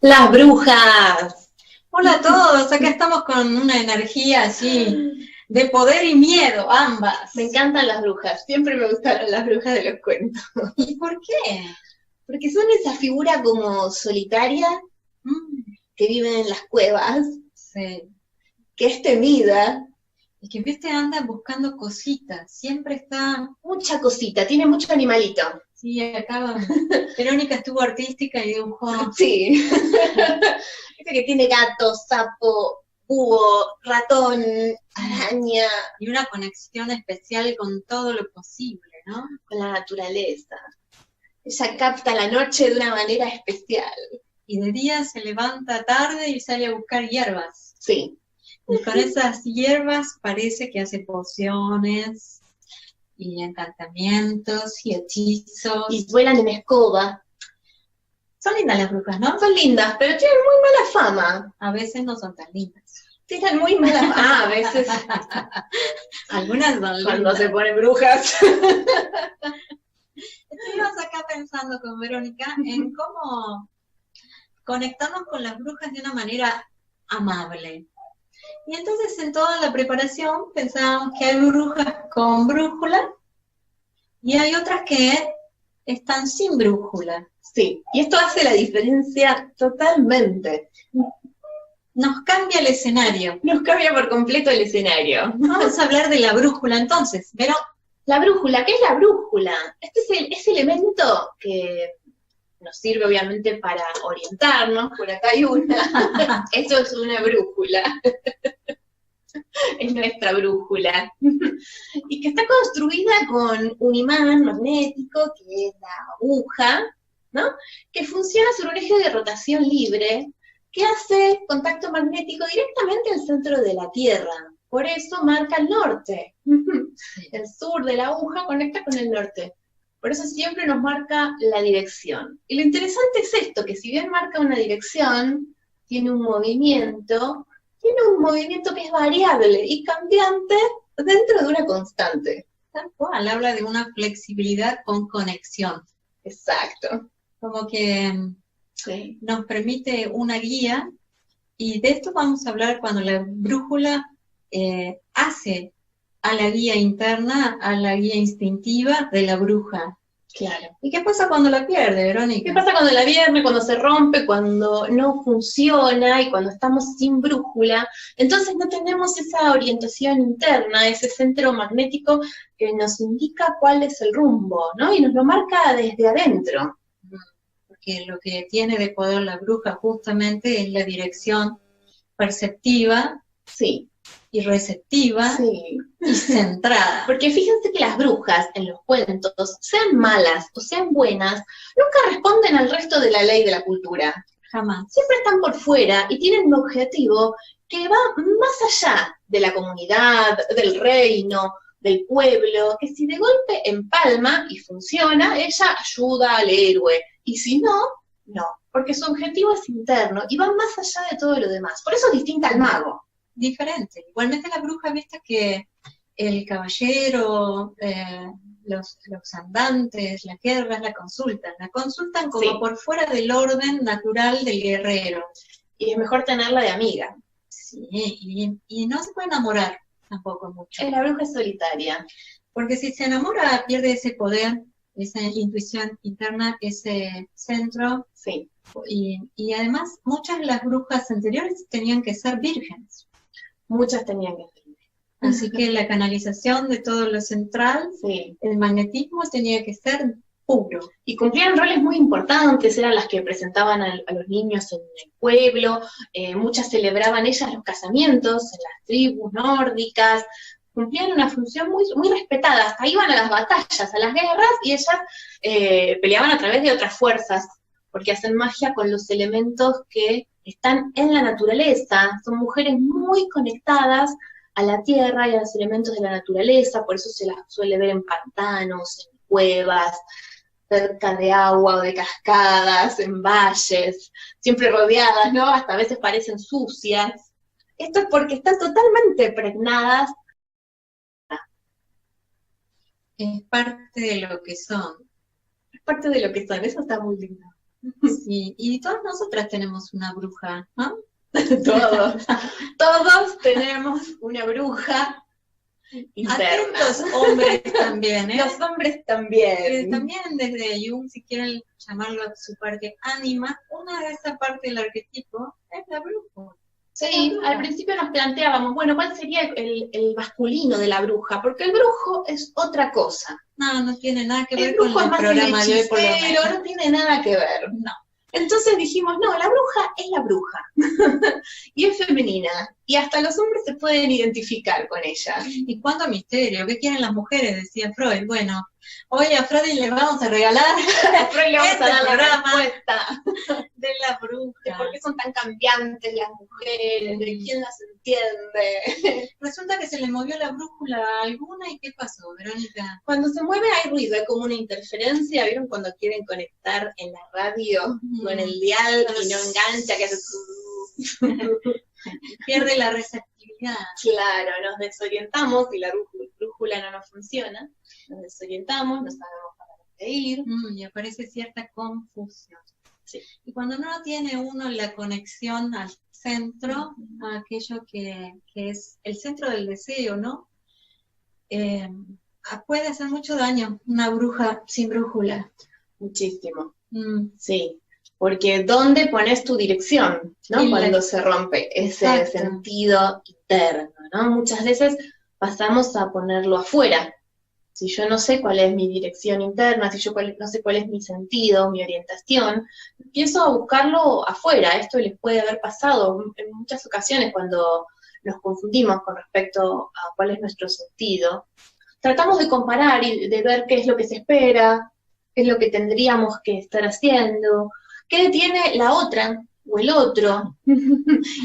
Las brujas. Hola a todos, acá estamos con una energía así de poder y miedo, ambas. Me encantan las brujas, siempre me gustaron las brujas de los cuentos. ¿Y por qué? Porque son esa figura como solitaria que vive en las cuevas, Sí. que es temida. Y que viste anda buscando cositas, siempre está... Mucha cosita, tiene mucho animalito. Sí, acá Verónica estuvo artística y dibujó... Sí. Dice que tiene gato, sapo, búho, ratón, araña. Y una conexión especial con todo lo posible, ¿no? Con la naturaleza. Ella capta la noche de una manera especial. Y de día se levanta tarde y sale a buscar hierbas. Sí. Y con esas hierbas parece que hace pociones y encantamientos y hechizos. Y vuelan en escoba. Son lindas las brujas, ¿no? Son lindas, pero tienen muy mala fama. A veces no son tan lindas. Tienen muy mala fama. Ah, a veces. Algunas son lindas. Cuando se ponen brujas. Estuvimos acá pensando con Verónica en cómo conectarnos con las brujas de una manera amable. Y entonces en toda la preparación pensábamos que hay brujas con brújula y hay otras que están sin brújula. Sí, y esto hace la diferencia totalmente. Nos cambia el escenario. Nos cambia por completo el escenario. Vamos a hablar de la brújula entonces, pero... La brújula, ¿qué es la brújula? Este es ese elemento que nos sirve obviamente para orientarnos, por acá hay una. Eso es una brújula. Es nuestra brújula. Y que está construida con un imán magnético, que es la aguja, ¿no? Que funciona sobre un eje de rotación libre, que hace contacto magnético directamente al centro de la Tierra. Por eso marca el norte. El sur de la aguja conecta con el norte. Por eso siempre nos marca la dirección. Y lo interesante es esto, que si bien marca una dirección, tiene un movimiento que es variable y cambiante dentro de una constante. Tal cual, habla de una flexibilidad con conexión. Exacto. Como que sí. Nos permite una guía, y de esto vamos a hablar cuando la brújula hace a la guía interna, a la guía instintiva de la bruja. Claro. ¿Y qué pasa cuando la pierde, Verónica? ¿Qué pasa cuando la pierde, cuando se rompe, cuando no funciona y cuando estamos sin brújula? Entonces no tenemos esa orientación interna, ese centro magnético que nos indica cuál es el rumbo, ¿no? Y nos lo marca desde adentro. Porque lo que tiene de poder la bruja justamente es la dirección perceptiva, sí, y receptiva, sí, y centrada. Porque fíjense que las brujas en los cuentos, sean malas o sean buenas, nunca responden al resto de la ley de la cultura. Jamás. Siempre están por fuera y tienen un objetivo que va más allá de la comunidad, del reino, del pueblo, que si de golpe empalma y funciona, ella ayuda al héroe, y si no, no, porque su objetivo es interno y va más allá de todo lo demás. Por eso es distinta al mago. Diferente. Igualmente la bruja, viste que el caballero, los andantes, las guerras la consultan como sí. por fuera del orden natural del guerrero. Y es mejor tenerla de amiga. Sí, y no se puede enamorar tampoco mucho. La bruja es solitaria. Porque si se enamora pierde ese poder, esa intuición interna, ese centro. Sí. Y además muchas de las brujas anteriores tenían que ser vírgenes. Muchas tenían que ser. Así que la canalización de todo lo central, sí. El magnetismo tenía que ser puro. Y cumplían roles muy importantes, eran las que presentaban a los niños en el pueblo, muchas celebraban ellas los casamientos en las tribus nórdicas, cumplían una función muy, muy respetada, hasta iban a las batallas, a las guerras, y ellas peleaban a través de otras fuerzas, porque hacen magia con los elementos que están en la naturaleza, son mujeres muy conectadas a la tierra y a los elementos de la naturaleza, por eso se las suele ver en pantanos, en cuevas, cerca de agua o de cascadas, en valles, siempre rodeadas, ¿no? Hasta a veces parecen sucias. Esto es porque están totalmente impregnadas. Es parte de lo que son. Es parte de lo que son, eso está muy lindo. Sí, y todas nosotras tenemos una bruja, ¿no? Todos tenemos una bruja interna. Atentos hombres también, ¿eh? Los hombres también. También desde Jung, si quieren llamarlo a su parte ánima, una de esas partes del arquetipo es la bruja. Sí, al principio nos planteábamos, bueno, ¿cuál sería el masculino de la bruja? Porque el brujo es otra cosa. No tiene nada que ver El con brujo es el más programa de hoy, por lo hechicero, menos. no tiene nada que ver. No. Entonces dijimos, no, la bruja es la bruja. Y es femenina. Y hasta los hombres se pueden identificar con ella. ¿Y cuánto misterio? ¿Qué quieren las mujeres? Decía Freud. Bueno, hoy a Freud le vamos a regalar A Freud le vamos a dar la programa respuesta de la de bruja. por qué son tan cambiantes las mujeres, de quién las entiende. Resulta que se le movió la brújula a alguna y ¿qué pasó, Verónica? Cuando se mueve hay ruido, hay como una interferencia. ¿Vieron cuando quieren conectar en la radio con el dial y no engancha, que hace... Pierde la receptividad. Claro, nos desorientamos y la brújula no nos funciona. Nos desorientamos, no sabemos para dónde ir. Y aparece cierta confusión. Sí. Y cuando no tiene uno la conexión al centro, a aquello que es el centro del deseo, ¿no? Puede hacer mucho daño una bruja sin brújula. Muchísimo. Sí. Porque ¿dónde pones tu dirección? ¿No? Cuando se rompe ese Exacto. sentido interno, ¿no? Muchas veces pasamos a ponerlo afuera. Si yo no sé cuál es mi dirección interna, si yo no sé cuál es mi sentido, mi orientación, empiezo a buscarlo afuera. Esto les puede haber pasado en muchas ocasiones cuando nos confundimos con respecto a cuál es nuestro sentido. Tratamos de comparar y de ver qué es lo que se espera, qué es lo que tendríamos que estar haciendo, qué tiene la otra o el otro.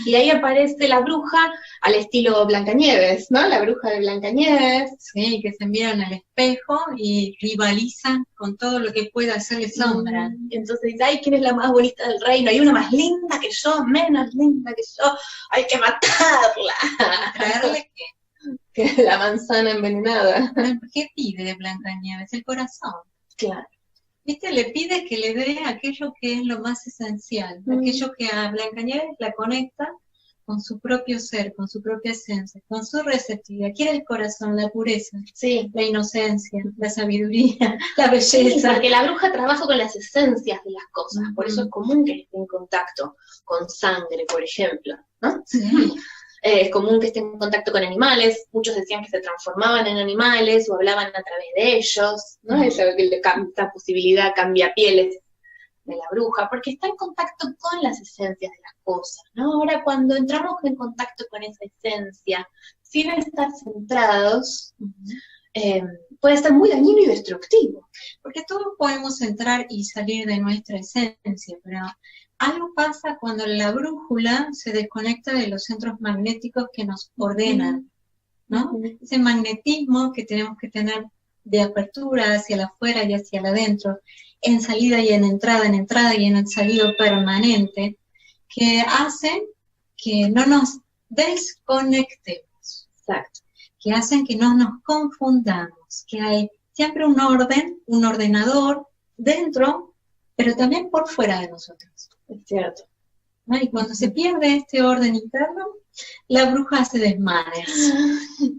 Y ahí aparece la bruja al estilo Blancanieves, ¿no? La bruja de Blancanieves. Sí, que se miran al espejo y rivalizan con todo lo que pueda hacerle sombra. Entonces dice, ay, ¿quién es la más bonita del reino? Hay una más linda que yo, menos linda que yo, hay que matarla. ¿Traerle qué? Que la manzana envenenada. ¿Qué pide Blancanieves? El corazón. Claro. ¿Viste? Le pide que le dé aquello que es lo más esencial, aquello que a Blancanieves la conecta con su propio ser, con su propia esencia, con su receptividad. Quiere el corazón, la pureza, Sí. la inocencia, la sabiduría, la belleza. Sí, porque la bruja trabaja con las esencias de las cosas, por eso es común que esté en contacto con sangre, por ejemplo, ¿no? Sí. Es común que esté en contacto con animales, muchos decían que se transformaban en animales o hablaban a través de ellos, ¿no? Esa posibilidad cambia pieles de la bruja, porque está en contacto con las esencias de las cosas, ¿no? Ahora, cuando entramos en contacto con esa esencia, sin estar centrados, puede ser muy dañino y destructivo. Porque todos podemos entrar y salir de nuestra esencia, pero algo pasa cuando la brújula se desconecta de los centros magnéticos que nos ordenan, ¿no? Ese magnetismo que tenemos que tener de apertura hacia el afuera y hacia el adentro, en salida y en entrada y en el salido permanente, que hacen que no nos desconectemos. Exacto. Que hacen que no nos confundamos, que hay siempre un orden, un ordenador dentro, pero también por fuera de nosotros. Es cierto. ¿No? Y cuando se pierde este orden interno, la bruja hace desmanes.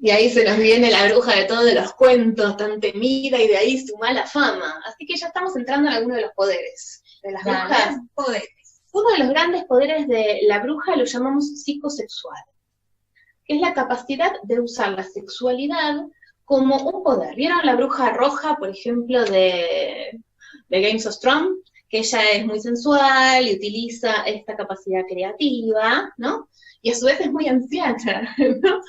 Y ahí se nos viene la bruja de todos los cuentos, tan temida, y de ahí su mala fama. Así que ya estamos entrando en alguno de los poderes de las brujas. Poderes. Uno de los grandes poderes de la bruja lo llamamos psicosexual, que es la capacidad de usar la sexualidad como un poder. ¿Vieron la bruja roja, por ejemplo, de Games of Thrones? Que ella es muy sensual y utiliza esta capacidad creativa, ¿no? Y a su vez es muy anciana, ¿no?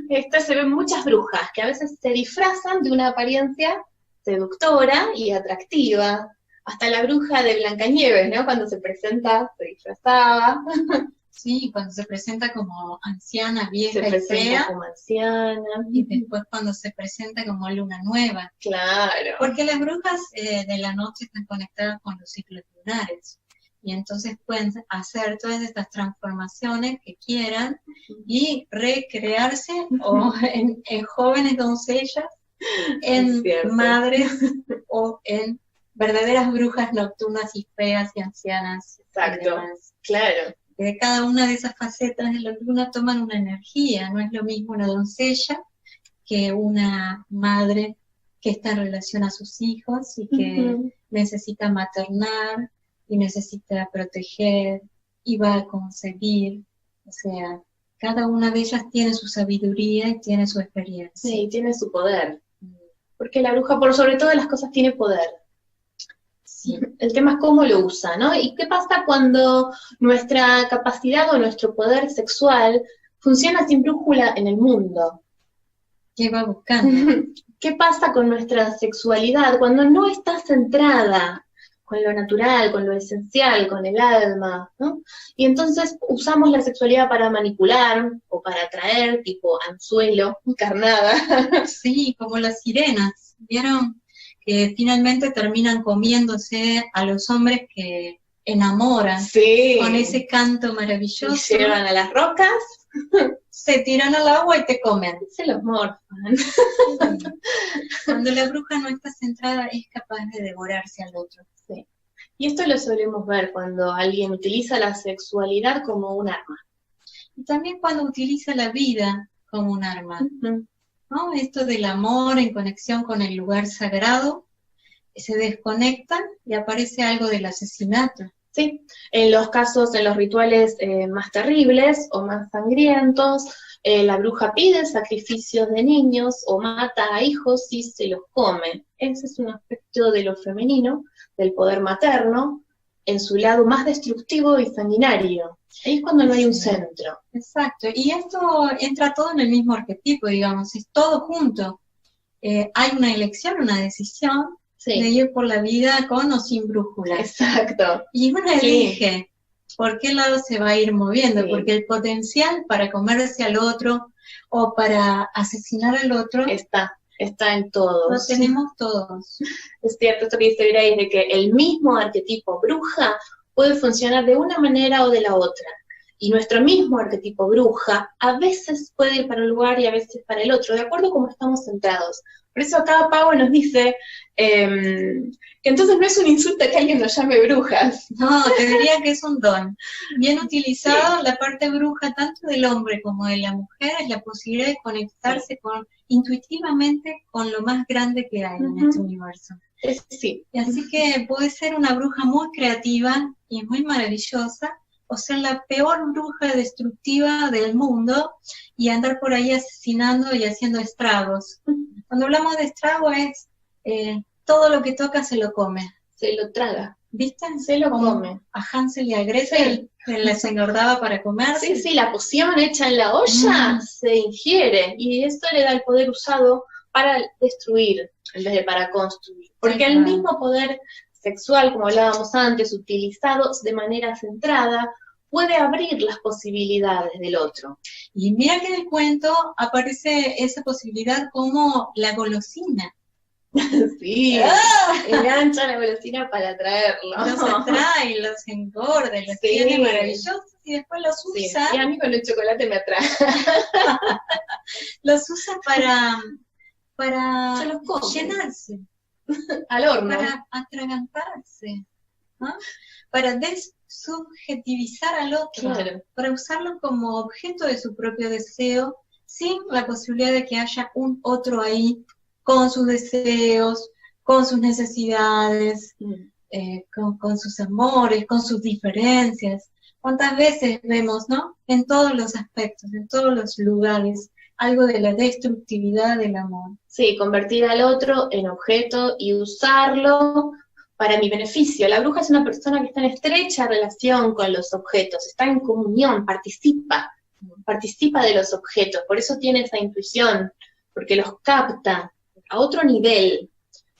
Esto se ven muchas brujas que a veces se disfrazan de una apariencia seductora y atractiva. Hasta la bruja de Blancanieves, ¿no? Cuando se presenta, se disfrazaba. Sí, cuando se presenta como anciana, vieja Se y presenta fea, como anciana. y después cuando se presenta como luna nueva. Claro. Porque las brujas de la noche están conectadas con los ciclos lunares, y entonces pueden hacer todas estas transformaciones que quieran y recrearse o en jóvenes doncellas, en madres o en verdaderas brujas nocturnas y feas y ancianas. Exacto, Y demás. claro. De cada una de esas facetas de la luna toman una energía, no es lo mismo una doncella que una madre que está en relación a sus hijos y que necesita maternar y necesita proteger y va a concebir. O sea, cada una de ellas tiene su sabiduría y tiene su experiencia. Sí, tiene su poder. Porque la bruja, por sobre todas las cosas, tiene poder. Sí. El tema es cómo lo usa, ¿no? ¿Y qué pasa cuando nuestra capacidad o nuestro poder sexual funciona sin brújula en el mundo? ¿Qué va buscando? ¿Qué pasa con nuestra sexualidad cuando no está centrada con lo natural, con lo esencial, con el alma, ¿no? Y entonces usamos la sexualidad para manipular o para atraer, tipo anzuelo, carnada. Sí, como las sirenas, ¿vieron? Que finalmente terminan comiéndose a los hombres que enamoran Sí. con ese canto Y maravilloso. llevan a las rocas, Se tiran al agua y te comen. se los morfan. Cuando la bruja no está centrada es capaz de devorarse al otro. Sí. Y esto lo solemos ver cuando alguien utiliza la sexualidad como un arma. Y también cuando utiliza la vida como un arma, ¿no? Esto del amor en conexión con el lugar sagrado, se desconectan y aparece algo del asesinato. Sí, en los casos, en los rituales más terribles o más sangrientos, la bruja pide sacrificios de niños o mata a hijos y se los come. Ese es un aspecto de lo femenino, del poder materno, en su lado más destructivo y sanguinario. Ahí es cuando no hay un centro. Exacto, y esto entra todo en el mismo arquetipo, digamos, es todo junto. Hay una elección, una decisión de Sí, ir por la vida con o sin brújula. exacto. Y uno Sí. elige por qué lado se va a ir moviendo, Sí. porque el potencial para comerse al otro o para asesinar al otro Está en lo todos. tenemos todos. Es cierto, esto que dice Grace, de que el mismo arquetipo bruja puede funcionar de una manera o de la otra. Y nuestro mismo arquetipo bruja a veces puede ir para un lugar y a veces para el otro, de acuerdo a cómo estamos centrados. Por eso acá Pau nos dice que entonces no es un insulto que alguien nos llame brujas. No, te diría que es un don. Bien utilizado, la parte bruja tanto del hombre como de la mujer es la posibilidad de conectarse intuitivamente con lo más grande que hay en este universo. Sí. Y así que puede ser una bruja muy creativa y muy maravillosa, o ser la peor bruja destructiva del mundo y andar por ahí asesinando y haciendo estragos. Cuando hablamos de estrago es todo lo que toca se lo come. Se lo traga. ¿Viste? Se lo Como come. a Hansel y a Gretel, que les engordaba para comerse. Sí, la poción hecha en la olla se ingiere y esto le da el poder usado para destruir en vez de para construir. Porque el mismo poder sexual, como hablábamos antes, utilizado de manera centrada, puede abrir las posibilidades del otro. Y mira que en el cuento aparece esa posibilidad como la golosina. Sí, engancha la golosina para atraerlo. Los atrae, los engorda, los tiene maravillosos y después los usa. Sí. Y a mí con el chocolate me atrae. Los usa para Se los come. llenarse, Al horno. para atragantarse, ¿no? Para desubjetivizar al otro, Claro. para usarlo como objeto de su propio deseo, sin la posibilidad de que haya un otro ahí con sus deseos, con sus necesidades, con sus amores, con sus diferencias. ¿Cuántas veces vemos, no? En todos los aspectos, en todos los lugares, algo de la destructividad del amor. Sí, convertir al otro en objeto y usarlo para mi beneficio. La bruja es una persona que está en estrecha relación con los objetos, está en comunión, participa de los objetos, por eso tiene esa intuición, porque los capta a otro nivel.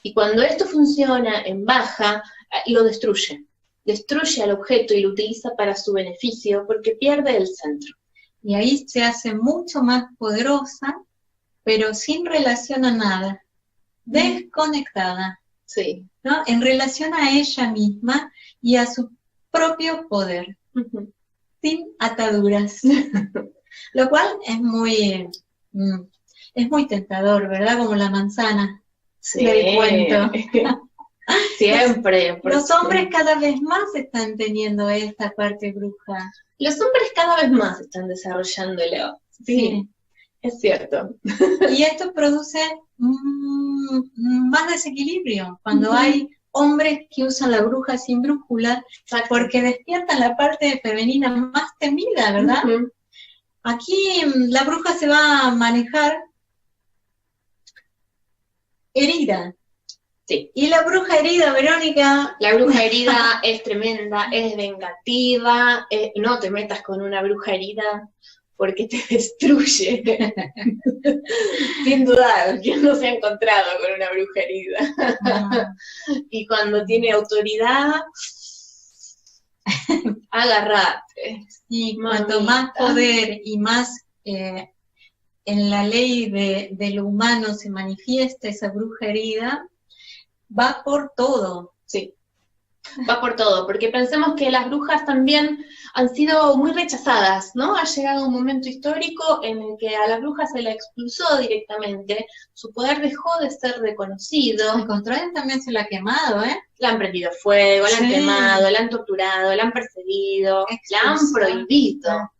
Y cuando esto funciona en baja, lo destruye al objeto y lo utiliza para su beneficio, porque pierde el centro. Y ahí se hace mucho más poderosa, pero sin relación a nada, desconectada, Sí. ¿no? En relación a ella misma y a su propio poder, sin ataduras. Lo cual es muy tentador, ¿verdad? Como la manzana del cuento. Siempre. Los hombres cada vez más están teniendo esta parte bruja. Los hombres cada vez más están desarrollándolo. Sí, es cierto. Y esto produce más desequilibrio cuando hay hombres que usan la bruja sin brújula, porque despiertan la parte femenina más temida, ¿verdad? Aquí la bruja se va a manejar herida. Sí. Y la bruja herida, Verónica. La bruja herida es tremenda, es vengativa, no te metas con una bruja herida porque te destruye. Sin dudar, ¿quién no se ha encontrado con una bruja herida? Y cuando tiene autoridad, agárrate. Y cuanto más poder y más en la ley de lo humano se manifiesta esa bruja herida, va por todo. Sí, va por todo, porque pensemos que las brujas también han sido muy rechazadas, ¿no? Ha llegado un momento histórico en el que a las brujas se la expulsó directamente, su poder dejó de ser reconocido. Al contrario, también se la ha quemado, ¿eh? La han prendido fuego, la han quemado, la han torturado, la han perseguido, la han prohibido.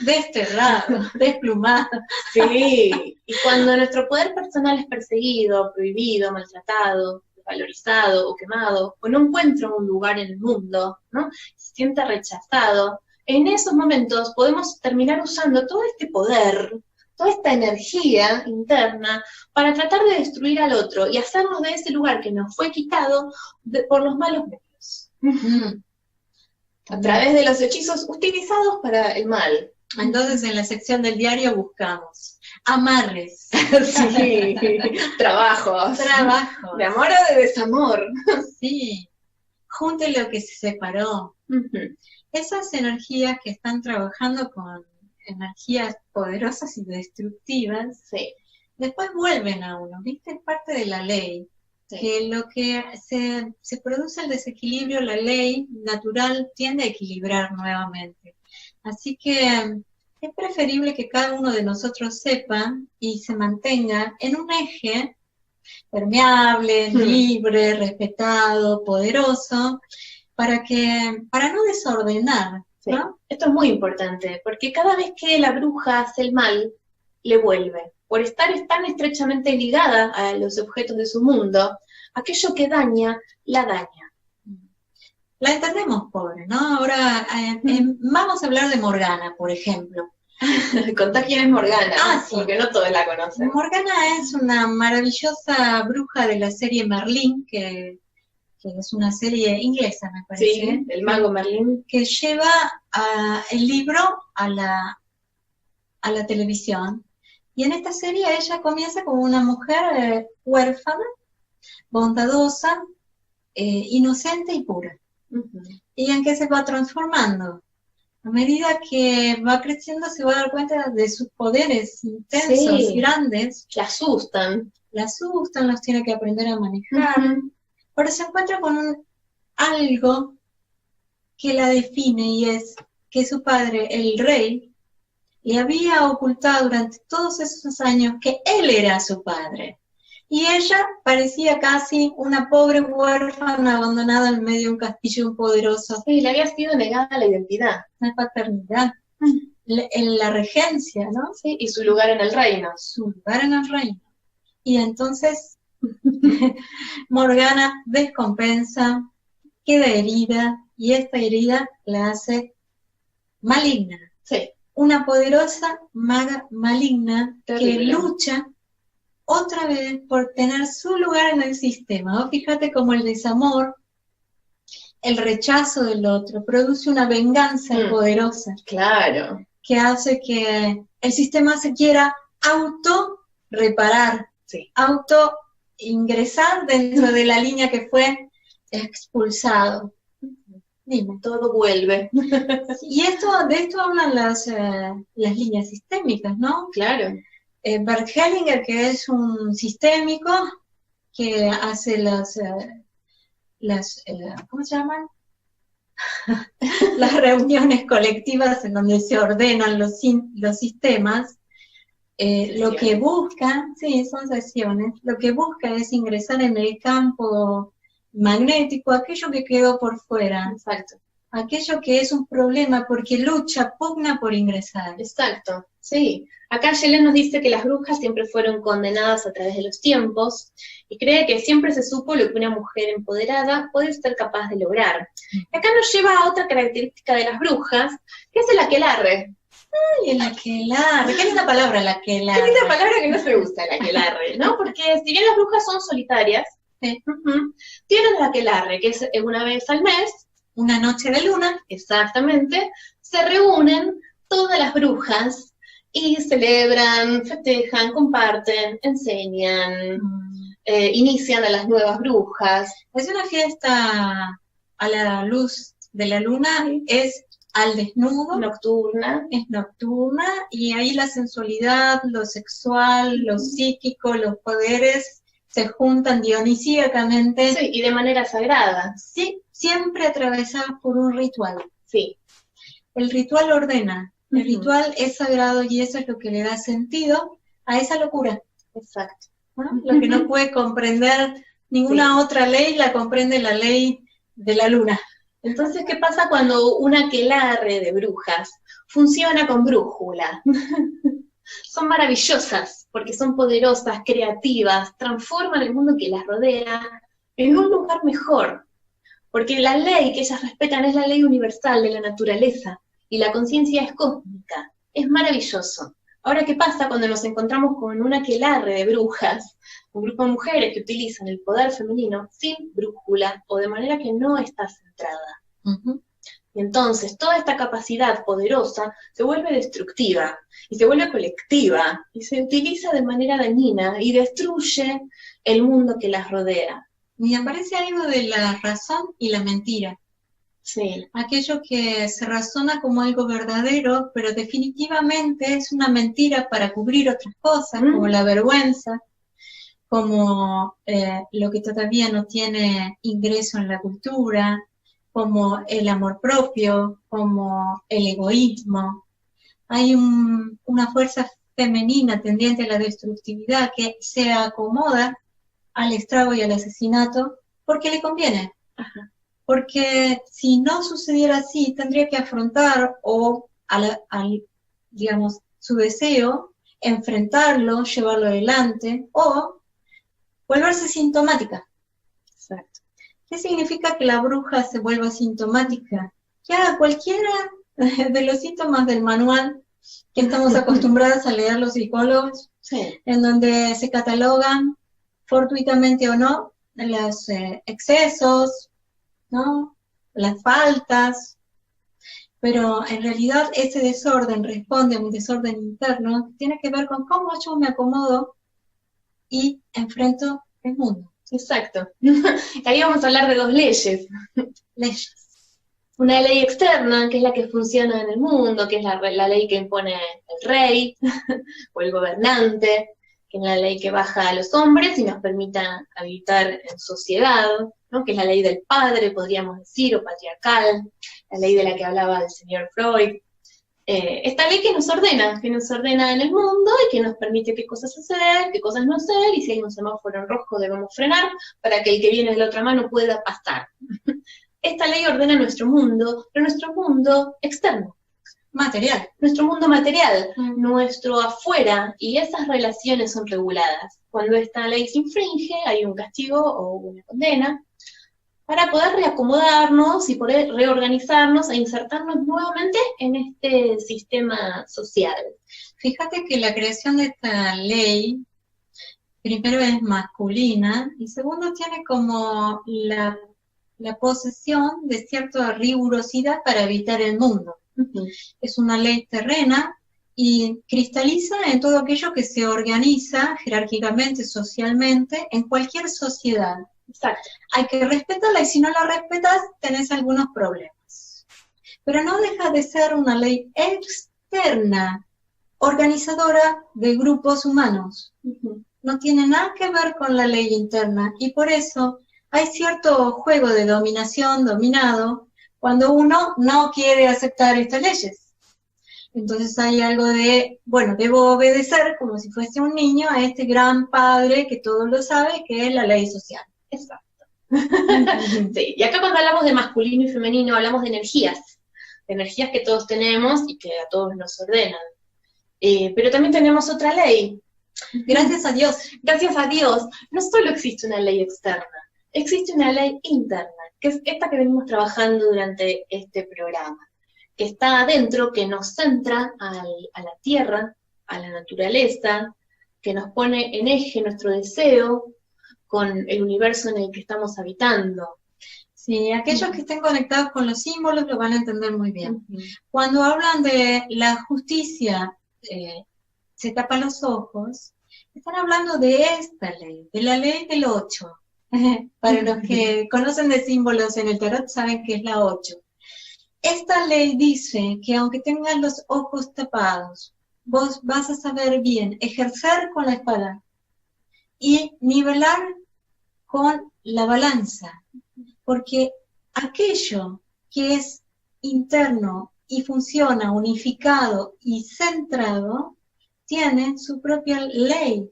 Desterrado, desplumado. Sí, y cuando nuestro poder personal es perseguido, prohibido, maltratado, valorizado o quemado, o no encuentra un lugar en el mundo, ¿no? Se siente rechazado, en esos momentos podemos terminar usando todo este poder, toda esta energía interna, para tratar de destruir al otro y hacernos de ese lugar que nos fue quitado por los malos medios. A través de los hechizos utilizados para el mal. Entonces en la sección del diario buscamos amarres. Sí, trabajos. De amor o de desamor. Sí, junte lo que se separó. Esas energías que están trabajando con energías poderosas y destructivas, después vuelven a uno, ¿viste? Es parte de la ley. Que lo que se produce el desequilibrio, la ley natural tiende a equilibrar nuevamente. Así que es preferible que cada uno de nosotros sepa y se mantenga en un eje permeable, libre, respetado, poderoso, para no desordenar, ¿no? Esto es muy importante, porque cada vez que la bruja hace el mal, le vuelve. Por estar tan estrechamente ligada a los objetos de su mundo, aquello que daña, la daña. La entendemos, pobre, ¿no? Ahora vamos a hablar de Morgana, por ejemplo. Contá quién es Morgana, sí. Porque no todos la conocen. Morgana es una maravillosa bruja de la serie Merlín, que es una serie inglesa, me parece. Sí, el mago Merlín. Que lleva el libro a la televisión. Y en esta serie ella comienza como una mujer huérfana, bondadosa, inocente y pura. ¿Y en qué se va transformando? A medida que va creciendo se va a dar cuenta de sus poderes intensos y grandes. La asustan, los tiene que aprender a manejar. Pero se encuentra con algo que la define y es que su padre, el rey, le había ocultado durante todos esos años que él era su padre. Y ella parecía casi una pobre huérfana abandonada en medio de un castillo poderoso. Sí, le había sido negada la identidad. La paternidad, en la regencia, ¿no? Sí, y su lugar en el reino. Su lugar en el reino. Y entonces Morgana descompensa, queda herida, y esta herida la hace maligna. Sí. Una poderosa maga maligna Terrible. Que lucha otra vez por tener su lugar en el sistema. ¿No? Fíjate cómo el desamor, el rechazo del otro, produce una venganza poderosa. Claro. Que hace que el sistema se quiera auto-reparar, auto-ingresar dentro de la línea que fue expulsado. Dime. Todo vuelve. Y de esto hablan las líneas sistémicas, ¿no? Claro. Bert Hellinger, que es un sistémico que hace ¿cómo se llaman? Las reuniones colectivas en donde se ordenan los sistemas. Lo que busca, son sesiones, lo que busca es ingresar en el campo magnético, aquello que quedó por fuera. Exacto. Aquello que es un problema porque lucha, pugna por ingresar. Exacto, sí. Acá Yelen nos dice que las brujas siempre fueron condenadas a través de los tiempos y cree que siempre se supo lo que una mujer empoderada puede ser capaz de lograr. Y acá nos lleva a otra característica de las brujas, que es el aquelarre. Ay, el aquelarre, ¿qué es la palabra el aquelarre? Es una palabra que no se usa, el aquelarre, ¿no? Porque si bien las brujas son solitarias, tienen el aquelarre, que es una vez al mes, una noche de luna, exactamente, se reúnen todas las brujas y celebran, festejan, comparten, enseñan, inician a las nuevas brujas. Es una fiesta a la luz de la luna, es al desnudo, Nocturna. es nocturna, y ahí la sensualidad, lo sexual, lo psíquico, los poderes se juntan dionisíacamente. Sí, y de manera sagrada. Sí, siempre atravesadas por un ritual. Sí. El ritual ordena, el ritual es sagrado y eso es lo que le da sentido a esa locura. Exacto. ¿No? Lo que no puede comprender ninguna otra ley, la comprende la ley de la luna. Entonces, ¿qué pasa cuando un aquelarre de brujas funciona con brújula? Son maravillosas, porque son poderosas, creativas, transforman el mundo que las rodea en un lugar mejor. Porque la ley que ellas respetan es la ley universal de la naturaleza, y la conciencia es cósmica. Es maravilloso. Ahora, ¿qué pasa cuando nos encontramos con un aquelarre de brujas, un grupo de mujeres que utilizan el poder femenino sin brújula, o de manera que no está centrada? Y entonces, toda esta capacidad poderosa se vuelve destructiva, y se vuelve colectiva, y se utiliza de manera dañina, y destruye el mundo que las rodea. Y aparece algo de la razón y la mentira. Sí. Aquello que se razona como algo verdadero, pero definitivamente es una mentira para cubrir otras cosas, como la vergüenza, como lo que todavía no tiene ingreso en la cultura, como el amor propio, como el egoísmo. Hay una fuerza femenina tendiente a la destructividad que se acomoda al estrago y al asesinato porque le conviene. Ajá. Porque si no sucediera así, tendría que afrontar digamos, su deseo, enfrentarlo, llevarlo adelante, o volverse sintomática. Exacto. ¿Qué significa que la bruja se vuelva sintomática? Que haga cualquiera de los síntomas del manual que estamos acostumbrados a leer los psicólogos, Sí. en donde se catalogan, fortuitamente o no, los excesos, ¿no? Las faltas, pero en realidad ese desorden responde a un desorden interno que tiene que ver con cómo yo me acomodo y enfrento el mundo. Exacto. Ahí vamos a hablar de dos leyes. Leyes. Una ley externa, que es la que funciona en el mundo, que es la ley que impone el rey o el gobernante, que es la ley que baja a los hombres y nos permita habitar en sociedad, ¿no? Que es la ley del padre, podríamos decir, o patriarcal, la ley de la que hablaba el señor Freud. Esta ley que nos ordena en el mundo y que nos permite qué cosas hacer, qué cosas no hacer, y si hay un semáforo en rojo debemos frenar para que el que viene de la otra mano pueda pasar. Esta ley ordena nuestro mundo, pero nuestro mundo externo. Material. Nuestro mundo material, nuestro afuera, y esas relaciones son reguladas. Cuando esta ley se infringe, hay un castigo o una condena, para poder reacomodarnos y poder reorganizarnos e insertarnos nuevamente en este sistema social. Fíjate que la creación de esta ley, primero es masculina, y segundo tiene como la posesión de cierta rigurosidad para habitar el mundo. Es una ley terrena y cristaliza en todo aquello que se organiza jerárquicamente, socialmente, en cualquier sociedad. Exacto. Hay que respetarla y si no la respetas tenés algunos problemas. Pero no deja de ser una ley externa, organizadora de grupos humanos. No tiene nada que ver con la ley interna y por eso hay cierto juego de dominación, dominado, cuando uno no quiere aceptar estas leyes. Entonces hay algo de, bueno, debo obedecer como si fuese un niño a este gran padre que todo lo sabe, que es la ley social. Exacto. Sí, y acá cuando hablamos de masculino y femenino, hablamos de energías que todos tenemos y que a todos nos ordenan. Pero también tenemos otra ley. Gracias a Dios. Gracias a Dios, no solo existe una ley externa, existe una ley interna, que es esta que venimos trabajando durante este programa, que está adentro, que nos centra a la tierra, a la naturaleza, que nos pone en eje nuestro deseo con el universo en el que estamos habitando. Sí, aquellos que estén conectados con los símbolos lo van a entender muy bien. Cuando hablan de la justicia, se tapan los ojos, están hablando de esta ley, de la ley del 8. Para los que conocen de símbolos en el tarot saben que es la 8. Esta ley dice que aunque tengas los ojos tapados, vos vas a saber bien ejercer con la espada y nivelar con la balanza, porque aquello que es interno y funciona unificado y centrado, tiene su propia ley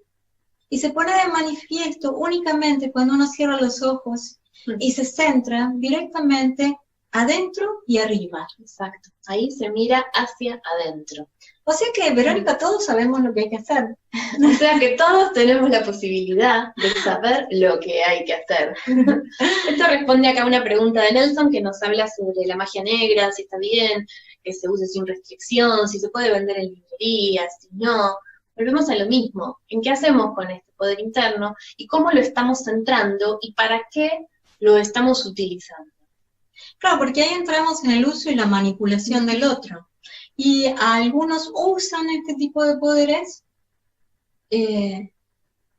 y se pone de manifiesto únicamente cuando uno cierra los ojos y se centra directamente adentro y arriba. Exacto, ahí se mira hacia adentro. O sea que, Verónica, todos sabemos lo que hay que hacer. O sea que todos tenemos la posibilidad de saber lo que hay que hacer. Esto responde acá a una pregunta de Nelson que nos habla sobre la magia negra, si está bien, que se use sin restricción, si se puede vender en librerías, si no. Volvemos a lo mismo, en qué hacemos con este poder interno y cómo lo estamos centrando y para qué lo estamos utilizando. Claro, porque ahí entramos en el uso y la manipulación del otro. Y algunos usan este tipo de poderes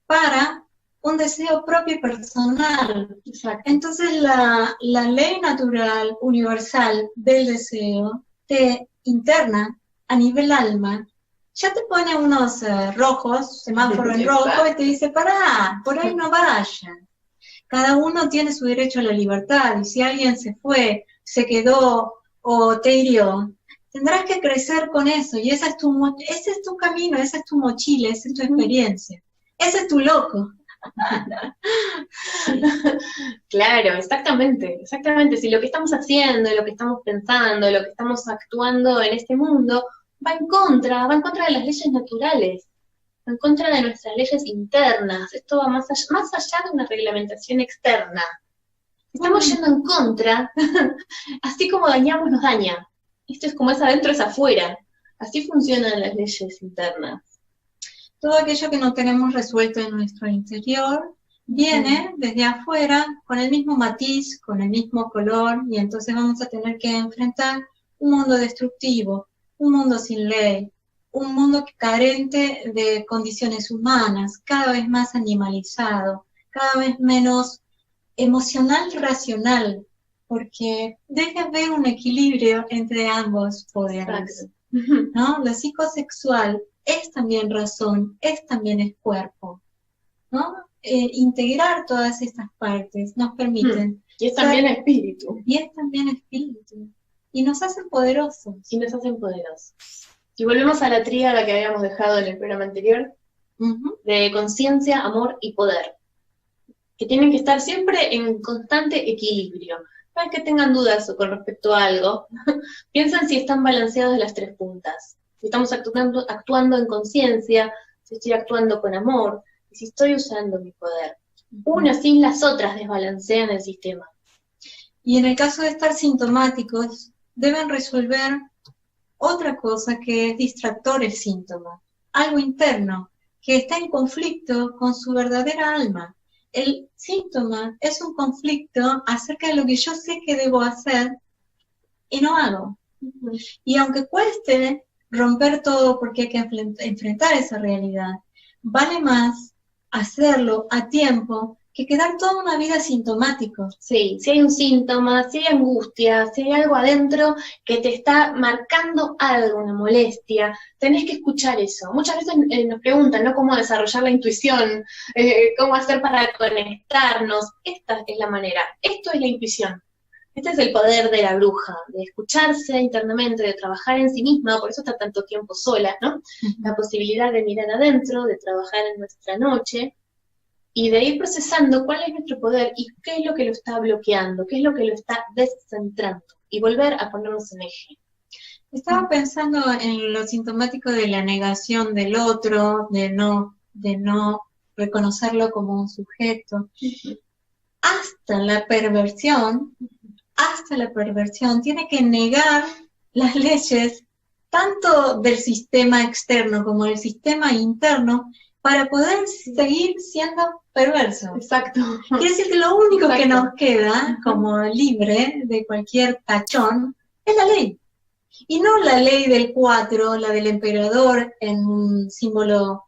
para un deseo propio y personal. Exacto. Entonces la ley natural, universal del deseo, te interna a nivel alma, ya te pone unos rojos, semáforo en rojo, y te dice, pará, por ahí no vayan. Cada uno tiene su derecho a la libertad, y si alguien se fue, se quedó o te hirió, tendrás que crecer con eso, y ese es tu camino, esa es tu mochila, esa es tu experiencia, ese es tu loco. Claro, exactamente. Si lo que estamos haciendo, lo que estamos pensando, lo que estamos actuando en este mundo, va en contra de las leyes naturales, va en contra de nuestras leyes internas. Esto va más allá de una reglamentación externa. Estamos yendo en contra, así como dañamos nos daña. Esto es como es adentro, es afuera. Así funcionan las leyes internas. Todo aquello que no tenemos resuelto en nuestro interior viene desde afuera con el mismo matiz, con el mismo color, y entonces vamos a tener que enfrentar un mundo destructivo, un mundo sin ley, un mundo carente de condiciones humanas, cada vez más animalizado, cada vez menos emocional, racional, porque deja de haber un equilibrio entre ambos poderes, ¿no? Lo psicosexual es también razón, es también cuerpo, ¿no? Integrar todas estas partes nos permiten. Y es también espíritu. Y es también espíritu. Y nos hacen poderosos. Y volvemos a la tríada que habíamos dejado en el programa anterior, de conciencia, amor y poder, que tienen que estar siempre en constante equilibrio. No es que tengan dudas con respecto a algo, piensen si están balanceados las tres puntas, si estamos actuando en conciencia, si estoy actuando con amor, y si estoy usando mi poder. Una sin las otras desbalancean el sistema. Y en el caso de estar sintomáticos, deben resolver otra cosa que es distractor el síntoma, algo interno, que está en conflicto con su verdadera alma. El síntoma es un conflicto acerca de lo que yo sé que debo hacer y no hago. Y aunque cueste romper todo porque hay que enfrentar esa realidad, vale más hacerlo a tiempo que quedar toda una vida sintomático. Sí, si hay un síntoma, si hay angustia, si hay algo adentro que te está marcando algo, una molestia, tenés que escuchar eso. Muchas veces nos preguntan, ¿no?, cómo desarrollar la intuición, cómo hacer para conectarnos. Esta es la manera, esto es la intuición. Este es el poder de la bruja, de escucharse internamente, de trabajar en sí misma, por eso está tanto tiempo sola, ¿no? La posibilidad de mirar adentro, de trabajar en nuestra noche, y de ir procesando cuál es nuestro poder y qué es lo que lo está bloqueando, qué es lo que lo está descentrando, y volver a ponernos en eje. Estaba pensando en lo sintomático de la negación del otro, de no reconocerlo como un sujeto. Hasta la perversión tiene que negar las leyes tanto del sistema externo como del sistema interno para poder seguir siendo perverso. Exacto. Quiere decir que lo único que nos queda como libre de cualquier tachón es la ley. Y no la ley del 4, la del emperador en un símbolo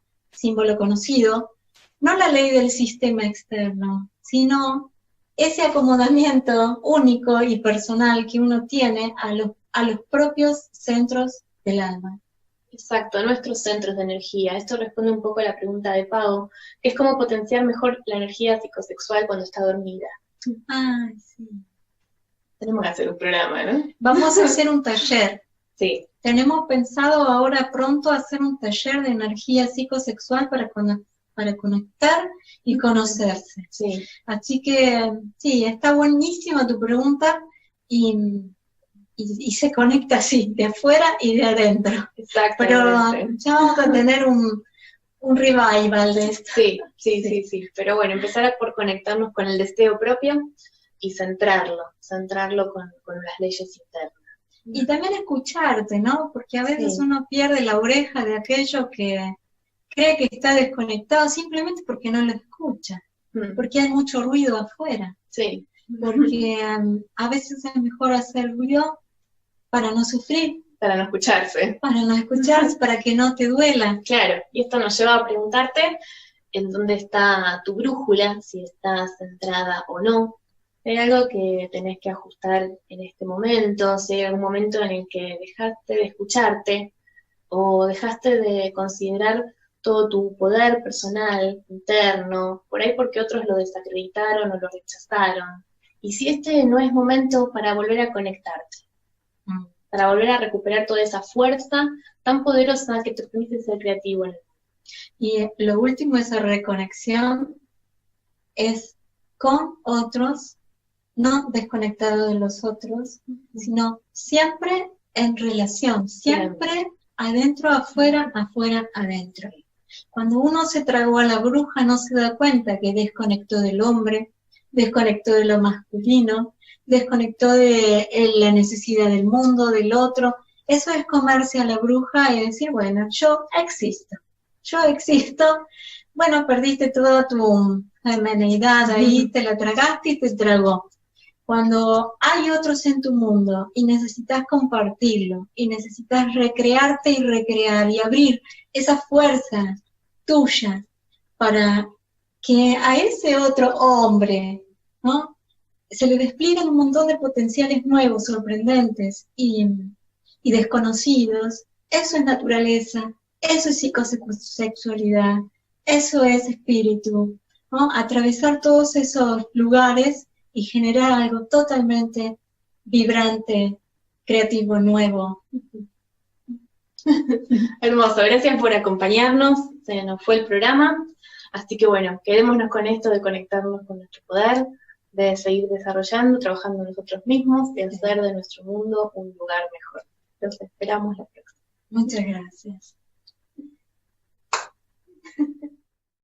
conocido, no la ley del sistema externo, sino ese acomodamiento único y personal que uno tiene a los propios centros del alma. Exacto, a nuestros centros de energía. Esto responde un poco a la pregunta de Pau, que es cómo potenciar mejor la energía psicosexual cuando está dormida. Ay, sí. Tenemos que hacer un programa, ¿no? Vamos a hacer un taller. Sí. Tenemos pensado ahora pronto hacer un taller de energía psicosexual para conectar y conocerse. Sí. Así que, sí, está buenísima tu pregunta y se conecta así, de afuera y de adentro. Exacto. Pero ya vamos a tener un revival de esto. Sí. Pero bueno, empezar por conectarnos con el deseo propio y centrarlo con las leyes internas. Y también escucharte, ¿no? Porque a veces uno pierde la oreja de aquello que cree que está desconectado simplemente porque no lo escucha, porque hay mucho ruido afuera. Sí. Porque a veces es mejor hacer ruido para no sufrir. Para no escucharse. Para no escucharse, para que no te duela. Claro, y esto nos lleva a preguntarte en dónde está tu brújula, si está centrada o no. Hay algo que tenés que ajustar en este momento, si hay algún momento en el que dejaste de escucharte o dejaste de considerar todo tu poder personal, interno, por ahí porque otros lo desacreditaron o lo rechazaron. Y si este no es momento para volver a conectarte, para volver a recuperar toda esa fuerza tan poderosa que te permite ser creativo en el mundo. Y lo último, esa reconexión es con otros, no desconectado de los otros, sino siempre en relación, siempre adentro, afuera, afuera, adentro. Cuando uno se tragó a la bruja no se da cuenta que desconectó del hombre, desconectó de lo masculino, desconectó de la necesidad del mundo, del otro. Eso es comerse a la bruja y decir, bueno, yo existo. Bueno, perdiste toda tu femineidad ahí, te la tragaste y te tragó. Cuando hay otros en tu mundo y necesitas compartirlo, y necesitas recrearte y recrear y abrir esa fuerza tuya para que a ese otro hombre, ¿no?, se le despliegan un montón de potenciales nuevos, sorprendentes y desconocidos. Eso es naturaleza, eso es psicosexualidad, eso es espíritu, ¿no? Atravesar todos esos lugares y generar algo totalmente vibrante, creativo, nuevo. Hermoso, gracias por acompañarnos, se nos fue el programa, así que bueno, quedémonos con esto de conectarnos con nuestro poder, de seguir desarrollando, trabajando nosotros mismos y hacer de nuestro mundo un lugar mejor. Los esperamos la próxima. Muchas gracias.